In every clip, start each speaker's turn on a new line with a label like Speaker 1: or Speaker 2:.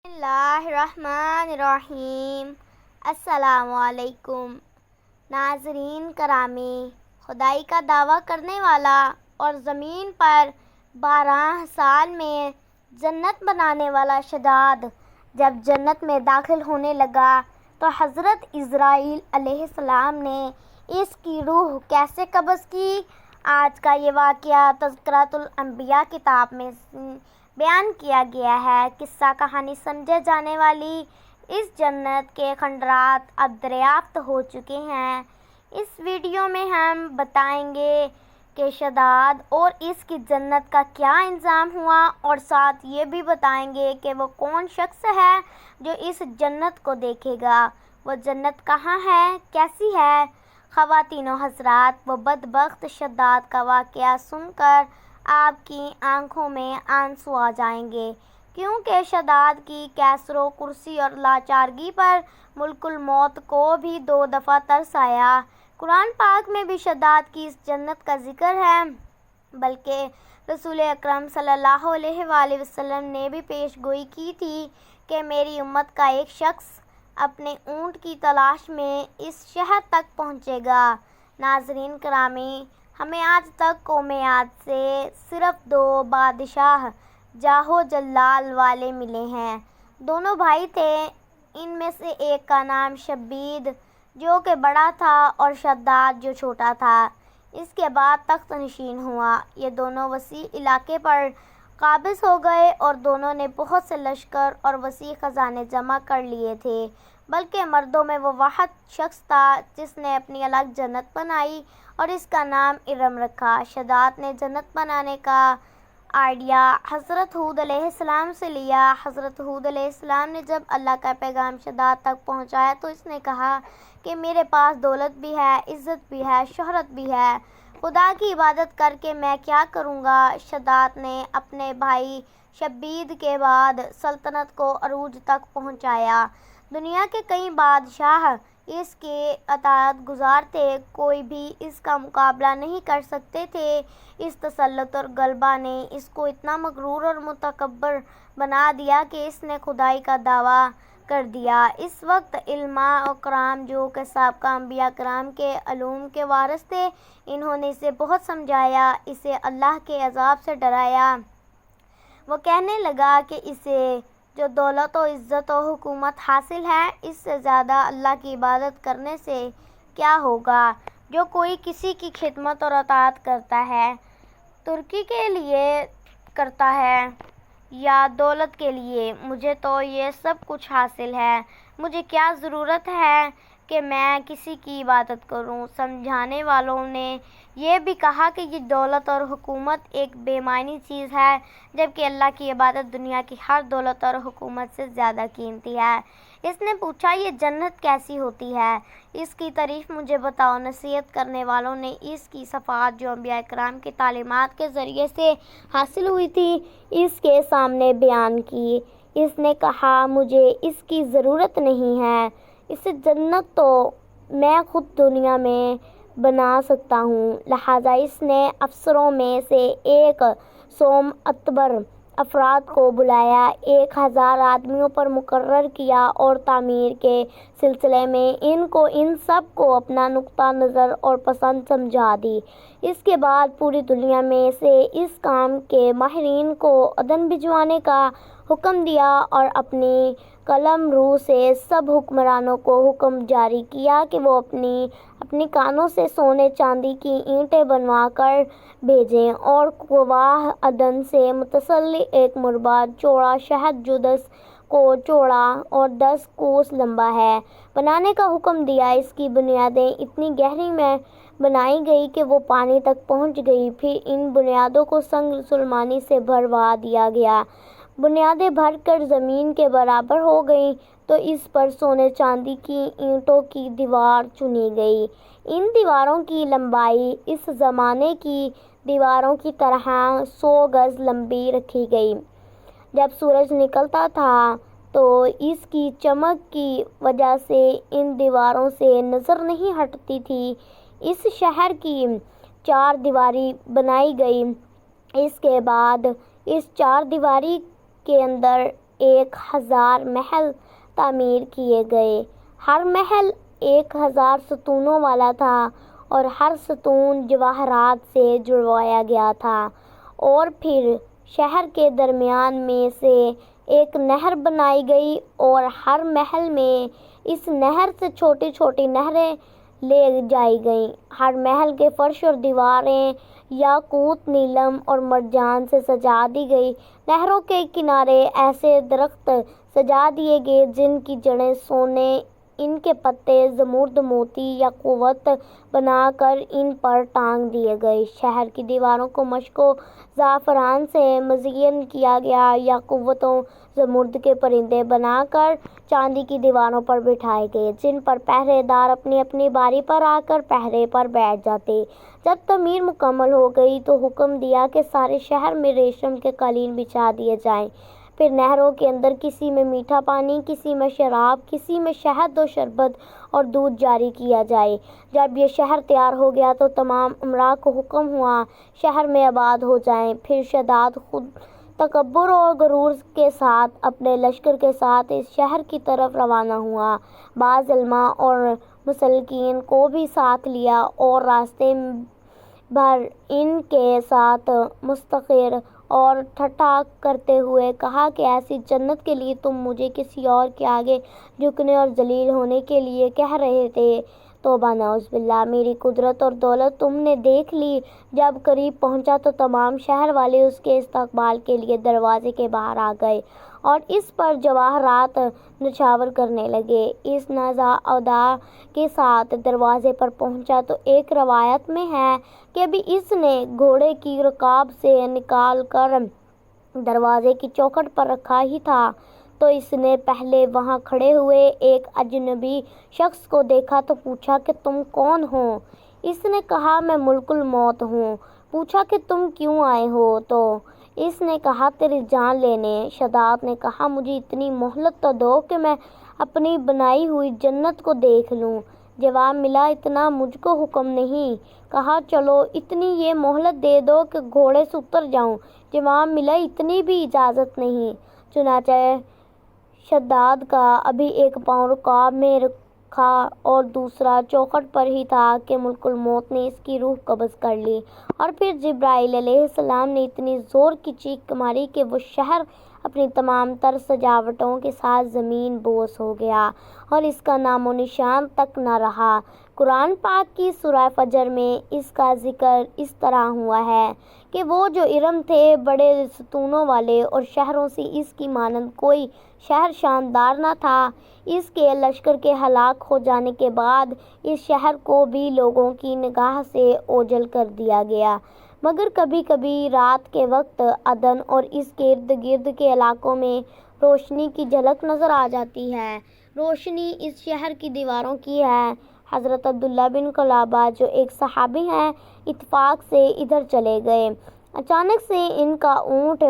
Speaker 1: اللہ الرحمن الرحیم۔ السلام علیکم ناظرین کرامی، خدائی کا دعویٰ کرنے والا اور زمین پر 12 سال میں جنت بنانے والا شداد جب جنت میں داخل ہونے لگا تو حضرت اسرائیل علیہ السلام نے اس کی روح کیسے قبض کی؟ آج کا یہ واقعہ تذکرۃ الانبیاء کتاب میں بیان کیا گیا ہے۔ قصہ کہانی سمجھے جانے والی اس جنت کے کھنڈرات اب دریافت ہو چکے ہیں۔ اس ویڈیو میں ہم بتائیں گے کہ شداد اور اس کی جنت کا کیا انجام ہوا، اور ساتھ یہ بھی بتائیں گے کہ وہ کون شخص ہے جو اس جنت کو دیکھے گا۔ وہ جنت کہاں ہے، کیسی ہے؟ خواتین و حضرات، وہ بدبخت شداد کا واقعہ سن کر آپ کی آنکھوں میں آنسو آ جائیں گے، کیونکہ شداد کی کیسر و کرسی اور لاچارگی پر ملک الموت کو بھی 2 دفعہ ترس آیا۔ قرآن پاک میں بھی شداد کی اس جنت کا ذکر ہے، بلکہ رسول اکرم صلی اللہ علیہ وآلہ وسلم نے بھی پیش گوئی کی تھی کہ میری امت کا ایک شخص اپنے اونٹ کی تلاش میں اس شہر تک پہنچے گا۔ ناظرین کرامی، ہمیں آج تک قوم عاد سے صرف 2 بادشاہ جاہ و جلال والے ملے ہیں۔ دونوں بھائی تھے، ان میں سے ایک کا نام شبید جو کہ بڑا تھا اور شداد جو چھوٹا تھا۔ اس کے بعد تخت نشین ہوا۔ یہ دونوں وسیع علاقے پر قابض ہو گئے اور دونوں نے بہت سے لشکر اور وسیع خزانے جمع کر لیے تھے، بلکہ مردوں میں وہ واحد شخص تھا جس نے اپنی الگ جنت بنائی اور اس کا نام ارم رکھا۔ شداد نے جنت بنانے کا آئیڈیا حضرت ہود علیہ السلام سے لیا۔ حضرت ہود علیہ السلام نے جب اللہ کا پیغام شداد تک پہنچایا تو اس نے کہا کہ میرے پاس دولت بھی ہے، عزت بھی ہے، شہرت بھی ہے، خدا کی عبادت کر کے میں کیا کروں گا؟ شداد نے اپنے بھائی شبید کے بعد سلطنت کو عروج تک پہنچایا۔ دنیا کے کئی بادشاہ اس کے اطاعت گزار تھے، کوئی بھی اس کا مقابلہ نہیں کر سکتے تھے۔ اس تسلط اور غلبہ نے اس کو اتنا مغرور اور متکبر بنا دیا کہ اس نے خدائی کا دعویٰ کر دیا۔ اس وقت علماء کرام جو کہ سابقہ انبیاء کرام کے علوم کے وارث تھے، انہوں نے اسے بہت سمجھایا، اسے اللہ کے عذاب سے ڈرایا۔ وہ کہنے لگا کہ اسے جو دولت و عزت و حکومت حاصل ہے، اس سے زیادہ اللہ کی عبادت کرنے سے کیا ہوگا؟ جو کوئی کسی کی خدمت اور اطاعت کرتا ہے، ترقی کے لیے کرتا ہے یا دولت کے لیے، مجھے تو یہ سب کچھ حاصل ہے، مجھے کیا ضرورت ہے کہ میں کسی کی عبادت کروں؟ سمجھانے والوں نے یہ بھی کہا کہ یہ دولت اور حکومت ایک بے معنی چیز ہے، جبکہ اللہ کی عبادت دنیا کی ہر دولت اور حکومت سے زیادہ قیمتی ہے۔ اس نے پوچھا، یہ جنت کیسی ہوتی ہے؟ اس کی تعریف مجھے بتاؤ۔ نصیحت کرنے والوں نے اس کی صفات جو انبیاء کرام کی تعلیمات کے ذریعے سے حاصل ہوئی تھی، اس کے سامنے بیان کی۔ اس نے کہا، مجھے اس کی ضرورت نہیں ہے، اس جنت تو میں خود دنیا میں بنا سکتا ہوں۔ لہٰذا اس نے افسروں میں سے ایک سوم اتبر افراد کو بلایا، 1000 آدمیوں پر مقرر کیا اور تعمیر کے سلسلے میں ان سب کو اپنا نقطہ نظر اور پسند سمجھا دی۔ اس کے بعد پوری دنیا میں سے اس کام کے ماہرین کو عدن بھجوانے کا حکم دیا اور اپنی قلم رو سے سب حکمرانوں کو حکم جاری کیا کہ وہ اپنی کانوں سے سونے چاندی کی اینٹیں بنوا کر بھیجیں، اور کوہ عدن سے متصل ایک مربع چوڑا شہد جو 10 کوس چوڑا اور 10 کوس لمبا ہے، بنانے کا حکم دیا۔ اس کی بنیادیں اتنی گہری میں بنائی گئی کہ وہ پانی تک پہنچ گئی، پھر ان بنیادوں کو سنگ سلیمانی سے بھروا دیا گیا۔ بنیادیں بھر کر زمین کے برابر ہو گئیں تو اس پر سونے چاندی کی اینٹوں کی دیوار چنی گئی۔ ان دیواروں کی لمبائی اس زمانے کی دیواروں کی طرح 100 گز لمبی رکھی گئی۔ جب سورج نکلتا تھا تو اس کی چمک کی وجہ سے ان دیواروں سے نظر نہیں ہٹتی تھی۔ اس شہر کی 4 دیواری بنائی گئی۔ اس کے بعد اس 4 دیواری کے اندر 1000 محل تعمیر کیے گئے۔ ہر محل 1000 ستونوں والا تھا اور ہر ستون جواہرات سے جڑوایا گیا تھا۔ اور پھر شہر کے درمیان میں سے ایک نہر بنائی گئی اور ہر محل میں اس نہر سے چھوٹی چھوٹی نہریں لے جائی گئیں۔ ہر محل کے فرش اور دیواریں یاقوت، نیلم اور مرجان سے سجا دی گئی۔ نہروں کے کنارے ایسے درخت سجا دیے گئے جن کی جڑیں سونے، ان کے پتے زمرد، موتی یا قوت بنا کر ان پر ٹانگ دیے گئے۔ شہر کی دیواروں کو مشک و زعفران سے مزین کیا گیا۔ یاقوتوں زمرد کے پرندے بنا کر چاندی کی دیواروں پر بٹھائے گئے جن پر پہرے دار اپنی اپنی باری پر آ کر پہرے پر بیٹھ جاتے۔ جب تعمیر مکمل ہو گئی تو حکم دیا کہ سارے شہر میں ریشم کے قالین بچھا دیے جائیں۔ پھر نہروں کے اندر کسی میں میٹھا پانی، کسی میں شراب، کسی میں شہد و شربت اور دودھ جاری کیا جائے۔ جب یہ شہر تیار ہو گیا تو تمام امراء کو حکم ہوا شہر میں آباد ہو جائیں۔ پھر شداد خود تکبر اور غرور کے ساتھ اپنے لشکر کے ساتھ اس شہر کی طرف روانہ ہوا۔ بعض علماء اور مسلکین کو بھی ساتھ لیا اور راستے بھر ان کے ساتھ مسخر اور ٹھٹھا کرتے ہوئے کہا کہ ایسی جنت کے لیے تم مجھے کسی اور کے آگے جھکنے اور ذلیل ہونے کے لیے کہہ رہے تھے۔ توبہ نعوذ باللہ، میری قدرت اور دولت تم نے دیکھ لی۔ جب قریب پہنچا تو تمام شہر والے اس کے استقبال کے لیے دروازے کے باہر آ گئے اور اس پر جواہرات نچھاور کرنے لگے۔ اس نازا ادا کے ساتھ دروازے پر پہنچا تو ایک روایت میں ہے کہ ابھی اس نے گھوڑے کی رکاب سے نکال کر دروازے کی چوکھٹ پر رکھا ہی تھا تو اس نے پہلے وہاں کھڑے ہوئے ایک اجنبی شخص کو دیکھا تو پوچھا کہ تم کون ہو؟ اس نے کہا میں ملک الموت ہوں۔ پوچھا کہ تم کیوں آئے ہو؟ تو اس نے کہا تیری جان لینے۔ شداد نے کہا مجھے اتنی مہلت تو دو کہ میں اپنی بنائی ہوئی جنت کو دیکھ لوں۔ جواب ملا اتنا مجھ کو حکم نہیں۔ کہا چلو اتنی یہ مہلت دے دو کہ گھوڑے سے اتر جاؤں۔ جواب ملا اتنی بھی اجازت نہیں۔ چنانچہ شداد کا ابھی ایک پاؤں رکاب میں رکھا اور دوسرا چوکھٹ پر ہی تھا کہ ملک الموت نے اس کی روح قبض کر لی اور پھر جبرائیل علیہ السلام نے اتنی زور کی چیخ ماری کہ وہ شہر اپنی تمام تر سجاوٹوں کے ساتھ زمین بوس ہو گیا اور اس کا نام و نشان تک نہ رہا۔ قرآن پاک کی سورہ فجر میں اس کا ذکر اس طرح ہوا ہے کہ وہ جو ارم تھے بڑے ستونوں والے اور شہروں سے اس کی مانند کوئی شہر شاندار نہ تھا۔ اس کے لشکر کے ہلاک ہو جانے کے بعد اس شہر کو بھی لوگوں کی نگاہ سے اوجھل کر دیا گیا، مگر کبھی کبھی رات کے وقت عدن اور اس کے ارد گرد کے علاقوں میں روشنی کی جھلک نظر آ جاتی ہے۔ روشنی اس شہر کی دیواروں کی ہے۔ حضرت عبداللہ بن قلابہ جو ایک صحابی ہیں اتفاق سے ادھر چلے گئے۔ اچانک سے ان کا اونٹ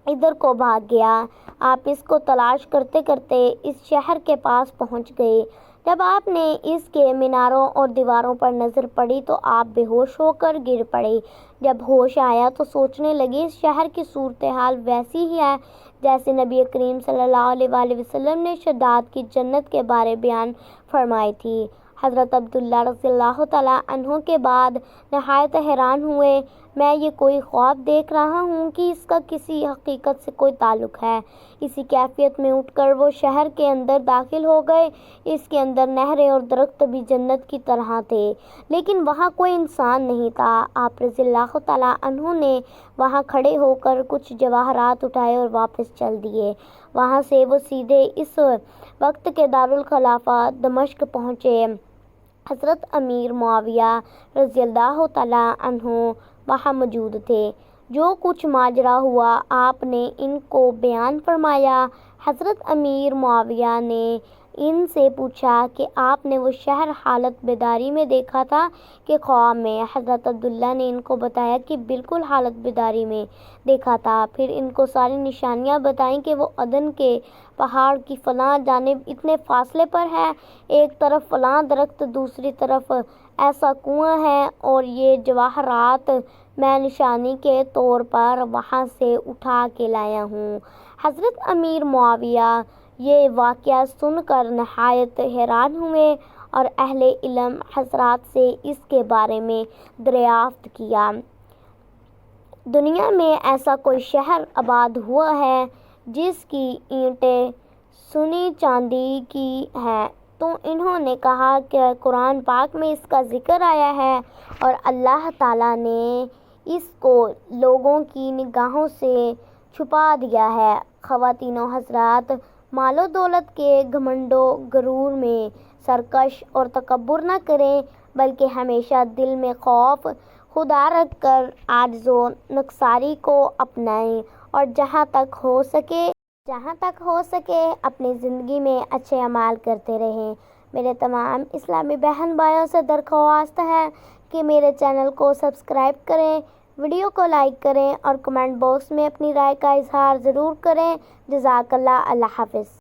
Speaker 1: ادھر کو بھاگ گیا۔ آپ اس کو تلاش کرتے کرتے اس شہر کے پاس پہنچ گئے۔ جب آپ نے اس کے میناروں اور دیواروں پر نظر پڑی تو آپ بے ہوش ہو کر گر پڑے۔ جب ہوش آیا تو سوچنے لگے اس شہر کی صورتحال ویسی ہی ہے جیسے نبی کریم صلی اللہ علیہ وآلہ وسلم نے شداد کی جنت کے بارے بیان فرمائی تھی۔ حضرت عبداللہ رضی اللہ تعالیٰ عنہ کے بعد نہایت حیران ہوئے، میں یہ کوئی خواب دیکھ رہا ہوں کہ اس کا کسی حقیقت سے کوئی تعلق ہے؟ اسی کیفیت میں اٹھ کر وہ شہر کے اندر داخل ہو گئے۔ اس کے اندر نہریں اور درخت بھی جنت کی طرح تھے لیکن وہاں کوئی انسان نہیں تھا۔ آپ رضی اللہ تعالیٰ عنہ نے وہاں کھڑے ہو کر کچھ جواہرات اٹھائے اور واپس چل دیے۔ وہاں سے وہ سیدھے اس وقت کے دارالخلافہ دمشق پہنچے۔ حضرت امیر معاویہ رضی اللہ تعالیٰ عنہ وہاں موجود تھے۔ جو کچھ ماجرا ہوا آپ نے ان کو بیان فرمایا۔ حضرت امیر معاویہ نے ان سے پوچھا کہ آپ نے وہ شہر حالت بیداری میں دیکھا تھا کہ خواب میں؟ حضرت عبداللہ نے ان کو بتایا کہ بالکل حالت بیداری میں دیکھا تھا۔ پھر ان کو ساری نشانیاں بتائیں کہ وہ عدن کے پہاڑ کی فلاں جانب اتنے فاصلے پر ہے، ایک طرف فلاں درخت، دوسری طرف ایسا کنواں ہے اور یہ جواہرات میں نشانی کے طور پر وہاں سے اٹھا کے لایا ہوں۔ حضرت امیر معاویہ یہ واقعہ سن کر نہایت حیران ہوئے اور اہل علم حضرات سے اس کے بارے میں دریافت کیا۔ دنیا میں ایسا کوئی شہر آباد ہوا ہے جس کی اینٹیں سونے چاندی کی ہیں؟ تو انہوں نے کہا کہ قرآن پاک میں اس کا ذکر آیا ہے اور اللہ تعالیٰ نے اس کو لوگوں کی نگاہوں سے چھپا دیا ہے۔ خواتین و حضرات، مال و دولت کے گھمنڈ و غرور میں سرکش اور تکبر نہ کریں، بلکہ ہمیشہ دل میں خوف خدا رکھ کر عاجز و نکساری کو اپنائیں اور جہاں تک ہو سکے اپنی زندگی میں اچھے اعمال کرتے رہیں۔ میرے تمام اسلامی بہن بھائیوں سے درخواست ہے کہ میرے چینل کو سبسکرائب کریں، ویڈیو کو لائک کریں اور کمنٹ باکس میں اپنی رائے کا اظہار ضرور کریں۔ جزاک اللہ۔ اللہ حافظ۔